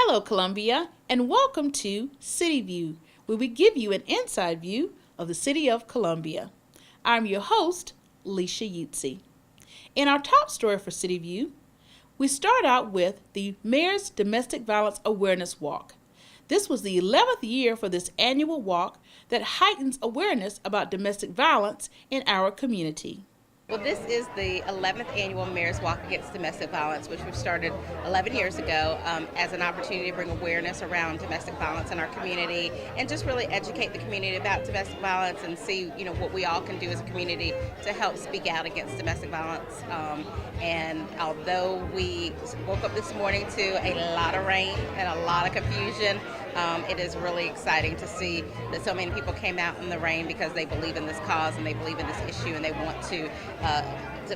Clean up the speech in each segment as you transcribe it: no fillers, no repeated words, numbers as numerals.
Hello, Columbia, and welcome to City View, where we give you an inside view of the city of Columbia. I'm your host, Leisha Yutzi. In our top story for City View, we start out with the Mayor's Domestic Violence Awareness Walk. This was the 11th year for this annual walk that heightens awareness about domestic violence in our community. Well, this is the 11th annual Mayor's Walk Against Domestic Violence, which we started 11 years ago as an opportunity to bring awareness around domestic violence in our community and just really educate the community about domestic violence and see, what we all can do as a community to help speak out against domestic violence. And although we woke up this morning to a lot of rain and a lot of confusion, it is really exciting to see that so many people came out in the rain because they believe in this cause and they believe in this issue and they want to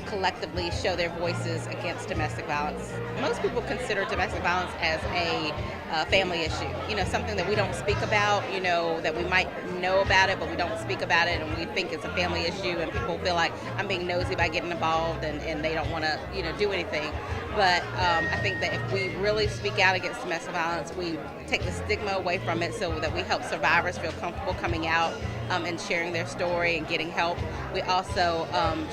collectively show their voices against domestic violence. Most people consider domestic violence as a family issue, something that we don't speak about, that we might know about it, but we don't speak about it, and we think it's a family issue, and people feel like I'm being nosy by getting involved, and they don't want to, do anything. But I think that if we really speak out against domestic violence, we take the stigma away from it so that we help survivors feel comfortable coming out and sharing their story and getting help. We also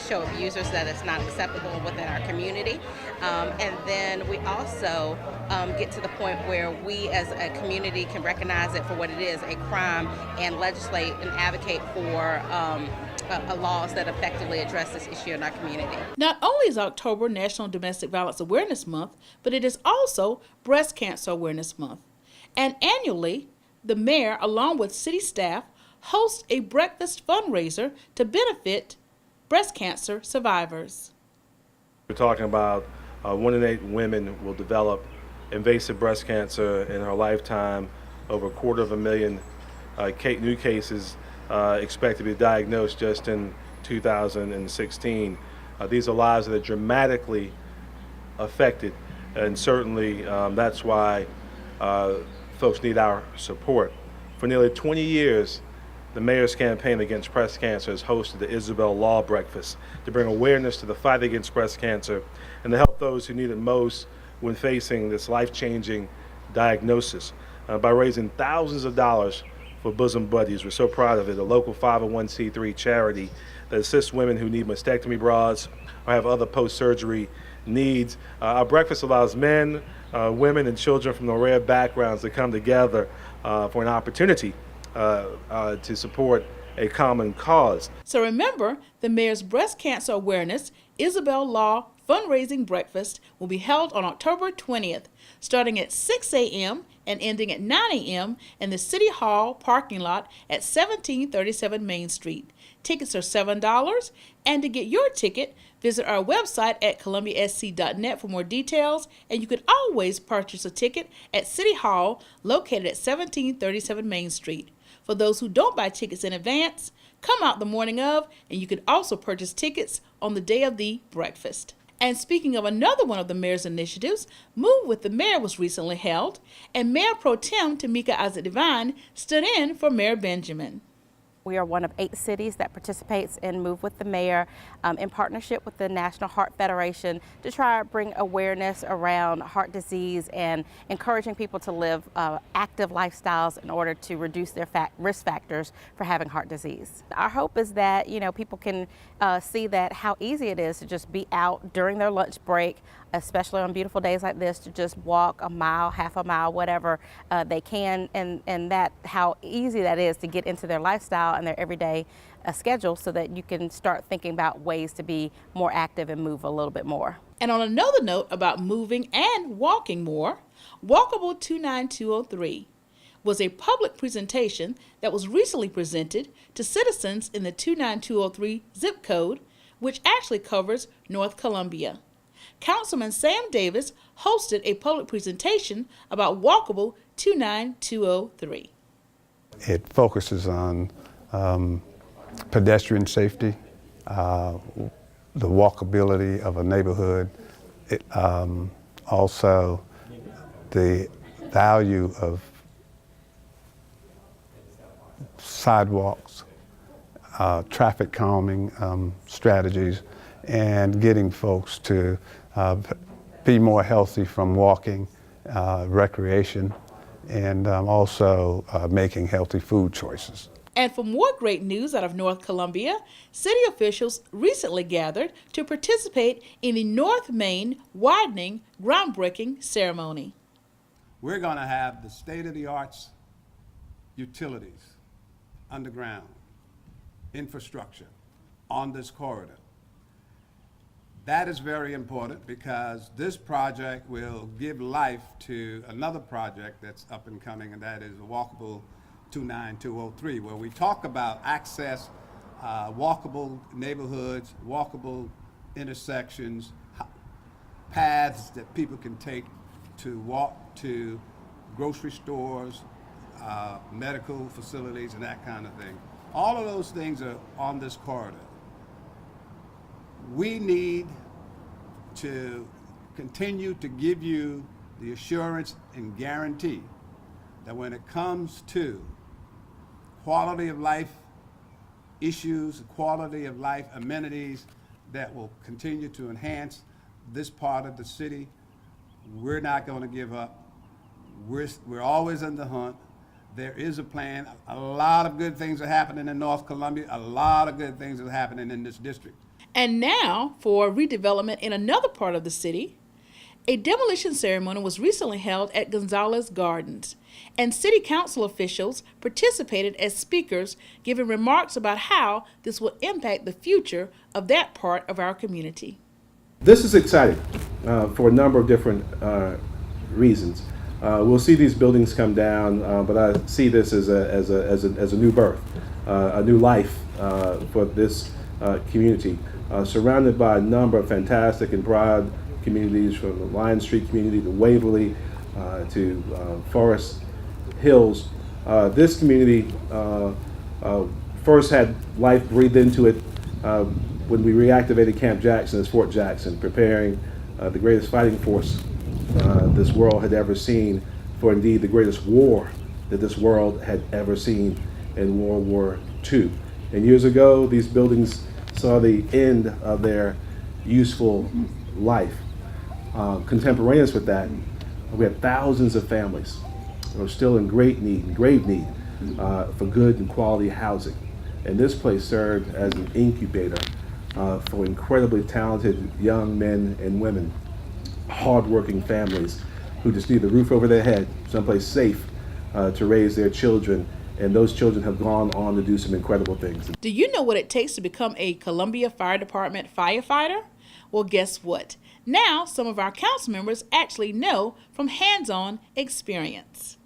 show abusers that it's not acceptable within our community. And then we also get to the point where we as a community can recognize it for what it is, a crime, and legislate and advocate for laws that effectively address this issue in our community. Not only is October National Domestic Violence Awareness Month, but it is also Breast Cancer Awareness Month. And annually, the mayor, along with city staff, hosts a breakfast fundraiser to benefit breast cancer survivors. We're talking about 1 in 8 women will develop invasive breast cancer in her lifetime. Over 250,000 new cases expected to be diagnosed just in 2016. These are lives that are dramatically affected, and certainly that's why folks need our support. For nearly 20 years, the Mayor's Campaign Against Breast Cancer has hosted the Isabel Law Breakfast to bring awareness to the fight against breast cancer and to help those who need it most when facing this life-changing diagnosis. By raising thousands of dollars for Bosom Buddies, we're so proud of it, a local 501c3 charity that assists women who need mastectomy bras or have other post-surgery needs. Our breakfast allows men, women, and children from a array of backgrounds to come together for an opportunity to support a common cause. So remember, the Mayor's Breast Cancer Awareness Isabel Law Fundraising Breakfast will be held on October 20th, starting at 6 a.m. and ending at 9 a.m. in the City Hall parking lot at 1737 Main Street. Tickets are $7, and to get your ticket, visit our website at columbiasc.net for more details, and you can always purchase a ticket at City Hall located at 1737 Main Street. For those who don't buy tickets in advance, come out the morning of, and you can also purchase tickets on the day of the breakfast. And speaking of another one of the mayor's initiatives, Move with the Mayor was recently held, and Mayor Pro Tem Tamika Isaac Devine stood in for Mayor Benjamin. We are one of 8 cities that participates in Move with the Mayor in partnership with the National Heart Federation to try to bring awareness around heart disease and encouraging people to live active lifestyles in order to reduce their risk factors for having heart disease. Our hope is that people can see that how easy it is to just be out during their lunch break, especially on beautiful days like this, to just walk a mile, half a mile, whatever they can, and that how easy that is to get into their lifestyle and their everyday schedule so that you can start thinking about ways to be more active and move a little bit more. And on another note about moving and walking more, Walkable 29203 was a public presentation that was recently presented to citizens in the 29203 zip code, which actually covers North Columbia. Councilman Sam Davis hosted a public presentation about Walkable 29203. It focuses on pedestrian safety, the walkability of a neighborhood, also the value of sidewalks, traffic calming strategies, and getting folks to be more healthy from walking recreation, and also making healthy food choices. And for more great news out of North Columbia, city officials recently gathered to participate in the North Main Widening groundbreaking ceremony. We're going to have the state-of-the-art utilities, underground, infrastructure on this corridor. That is very important because this project will give life to another project that's up and coming, and that is Walkable 29203, where we talk about access, walkable neighborhoods, walkable intersections, paths that people can take to walk to grocery stores, medical facilities, and that kind of thing. All of those things are on this corridor. We need to continue to give you the assurance and guarantee that when it comes to quality of life issues, quality of life amenities that will continue to enhance this part of the city, we're not going to give up. We're always in the hunt. There is a plan. A lot of good things are happening in North Columbia. A lot of good things are happening in this district. And now for redevelopment in another part of the city. A demolition ceremony was recently held at Gonzales Gardens, and city council officials participated as speakers, giving remarks about how this will impact the future of that part of our community. This is exciting for a number of different reasons. We'll see these buildings come down, but I see this as a new birth, a new life for this community, surrounded by a number of fantastic and proud communities, from the Lion Street community to Waverly to Forest Hills. This community first had life breathed into it when we reactivated Camp Jackson as Fort Jackson, preparing the greatest fighting force this world had ever seen for indeed the greatest war that this world had ever seen in World War II. And years ago, these buildings saw the end of their useful life. Contemporaneous with that, we have thousands of families who are still in grave need for good and quality housing. And this place served as an incubator for incredibly talented young men and women, hardworking families who just need a roof over their head, someplace safe to raise their children. And those children have gone on to do some incredible things. Do you know what it takes to become a Columbia Fire Department firefighter? Well, guess what? Now some of our council members actually know from hands-on experience.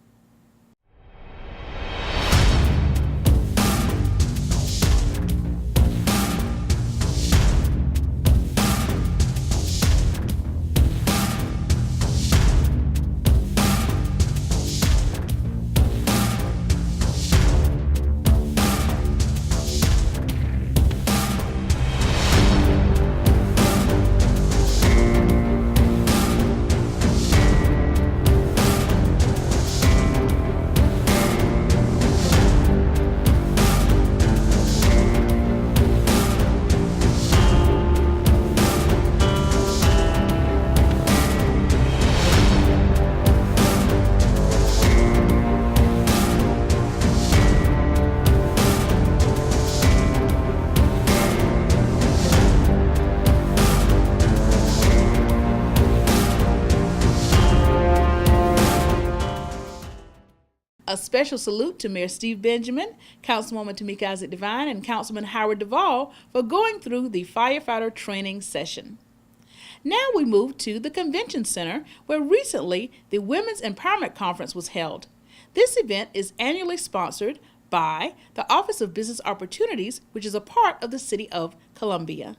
A special salute to Mayor Steve Benjamin, Councilwoman Tamika Isaac Devine, and Councilman Howard Duvall for going through the firefighter training session. Now we move to the Convention Center, where recently the Women's Empowerment Conference was held. This event is annually sponsored by the Office of Business Opportunities, which is a part of the City of Columbia.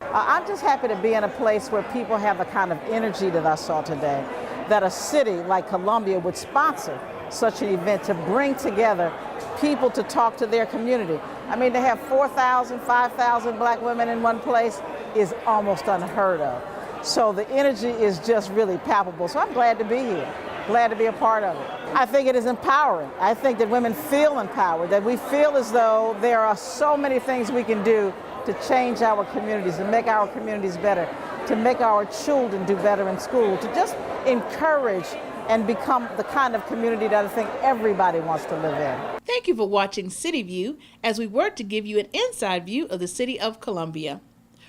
I'm just happy to be in a place where people have the kind of energy that I saw today, that a city like Columbia would sponsor such an event to bring together people to talk to their community. I mean, to have 4,000, 5,000 black women in one place is almost unheard of. So the energy is just really palpable. So I'm glad to be here, glad to be a part of it. I think it is empowering. I think that women feel empowered, that we feel as though there are so many things we can do to change our communities, to make our communities better, to make our children do better in school, to just encourage and become the kind of community that I think everybody wants to live in. Thank you for watching City View as we work to give you an inside view of the City of Columbia.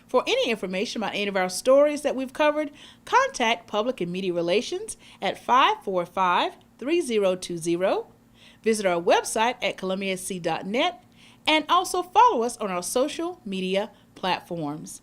For any information about any of our stories that we've covered, contact Public and Media Relations at 545-3020. Visit our website at columbiasc.net and also follow us on our social media platforms.